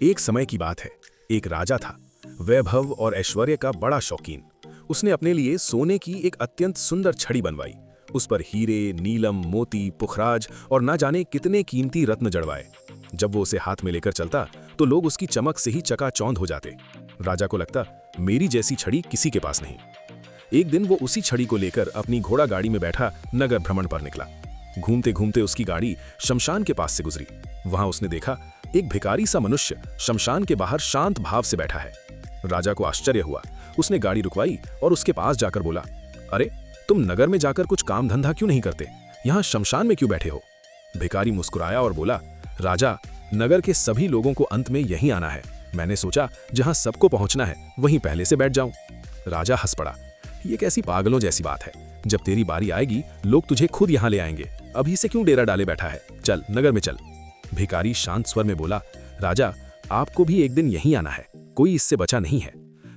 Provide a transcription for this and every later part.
एक समय की बात है। एक राजा था, वैभव और ऐश्वर्य का बड़ा शौकीन। उसने अपने लिए सोने की एक अत्यंत सुंदर छड़ी बनवाई। उस पर हीरे, नीलम, मोती, पुखराज और ना जाने कितने कीमती रत्न जड़वाए। जब वो उसे हाथ में लेकर चलता तो लोग उसकी चमक से ही चकाचौंध हो जाते। राजा को लगता, मेरी जैसी छड़ी किसी के पास नहीं। एक दिन वो उसी छड़ी को लेकर अपनी घोड़ा गाड़ी में बैठा नगर भ्रमण पर निकला। घूमते घूमते उसकी गाड़ी शमशान के पास से गुजरी। वहां उसने देखा, एक भिखारी सा मनुष्य शमशान के बाहर शांत भाव से बैठा है। राजा को आश्चर्य हुआ। उसने गाड़ी रुकवाई और उसके पास जाकर बोला, अरे, तुम नगर में जाकर कुछ काम धंधा क्यों नहीं करते? यहाँ शमशान में क्यों बैठे हो? भिखारी मुस्कुराया और बोला, राजा, नगर के सभी लोगों को अंत में यहीं आना है। मैंने सोचा जहां सबको पहुंचना है वहीं पहले से बैठ जाऊं। राजा हंस पड़ा, ये कैसी पागलों जैसी बात है। जब तेरी बारी आएगी लोग तुझे खुद यहाँ ले आएंगे। अभी से क्यों डेरा डाले बैठा है? चल, नगर में चल। भिखारी शांत स्वर में बोला, राजा, आपको भी एक दिन यहीं आना है, कोई इससे बचा नहीं है।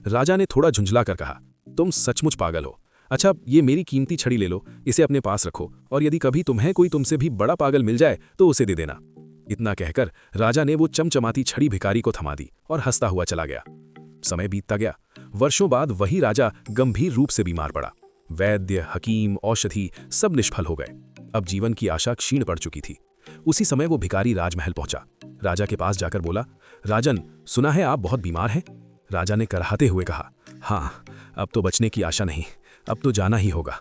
राजा ने थोड़ा झुंझला कर कहा, तुम सचमुच पागल हो। अच्छा, ये मेरी कीमती छड़ी ले लो, इसे अपने पास रखो, और यदि कभी तुम्हें कोई तुमसे भी बड़ा पागल मिल जाए तो उसे दे देना। इतना कहकर राजा ने वो चमचमाती छड़ी भिखारी को थमा दी और हंसता हुआ चला गया। समय बीतता गया। वर्षों बाद वही राजा गंभीर रूप से बीमार पड़ा। वैद्य, हकीम, औषधि सब निष्फल हो गए। अब जीवन की आशा क्षीण पड़ चुकी थी। उसी समय वो भिखारी राजमहल पहुंचा। राजा के पास जाकर बोला, राजन, सुना है आप बहुत बीमार हैं? राजा ने कराहते हुए कहा, हाँ, अब तो बचने की आशा नहीं, अब तो जाना ही होगा।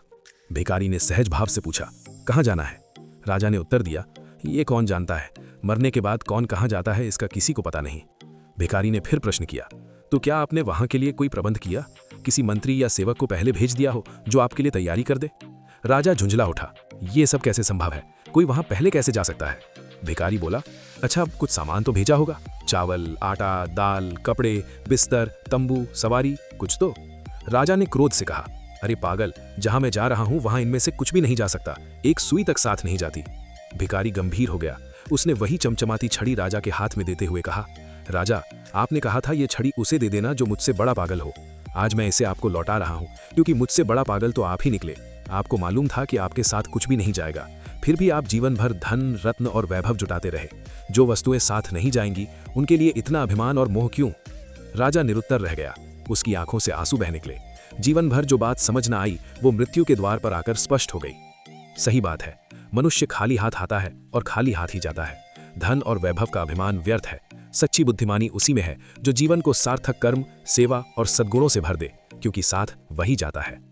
भिखारी ने सहज भाव से पूछा, कहाँ जाना है? राजा ने उत्तर दिया, ये कौन जानता है, मरने के बाद कौन कहाँ जाता है इसका किसी को पता नहीं। भिखारी ने फिर प्रश्न किया, तो क्या आपने वहां के लिए कोई प्रबंध किया? किसी मंत्री या सेवक को पहले भेज दिया हो जो आपके लिए तैयारी कर दे? राजा झुंझला उठा, ये सब कैसे संभव है? कोई वहां पहले कैसे जा सकता है? भिखारी बोला, अच्छा, कुछ सामान तो भेजा होगा, चावल, आटा, दाल, कपड़े, बिस्तर, तंबू, सवारी, कुछ तो। राजा ने क्रोध से कहा, अरे पागल, जहां मैं जा रहा हूं वहां इनमें से कुछ भी नहीं जा सकता, एक सुई तक साथ नहीं जाती। भिखारी गंभीर हो गया। उसने वही चमचमाती छड़ी राजा के हाथ में देते हुए कहा, राजा, आपने कहा था ये छड़ी उसे दे देना जो मुझसे बड़ा पागल हो। आज मैं इसे आपको लौटा रहा हूं, क्योंकि मुझसे बड़ा पागल तो आप ही निकले। आपको मालूम था कि आपके साथ कुछ भी नहीं जाएगा, फिर भी आप जीवन भर धन, रत्न और वैभव जुटाते रहे। जो वस्तुएं साथ नहीं जाएंगी उनके लिए इतना अभिमान और मोह क्यों? राजा निरुत्तर रह गया। उसकी आंखों से आंसू बह निकले। जीवन भर जो बात समझ न आई वो मृत्यु के द्वार पर आकर स्पष्ट हो गई। सही बात है, मनुष्य खाली हाथ आता है और खाली हाथ ही जाता है। धन और वैभव का अभिमान व्यर्थ है। सच्ची बुद्धिमानी उसी में है जो जीवन को सार्थक कर्म, सेवा और सद्गुणों से भर दे, क्योंकि साथ वही जाता है।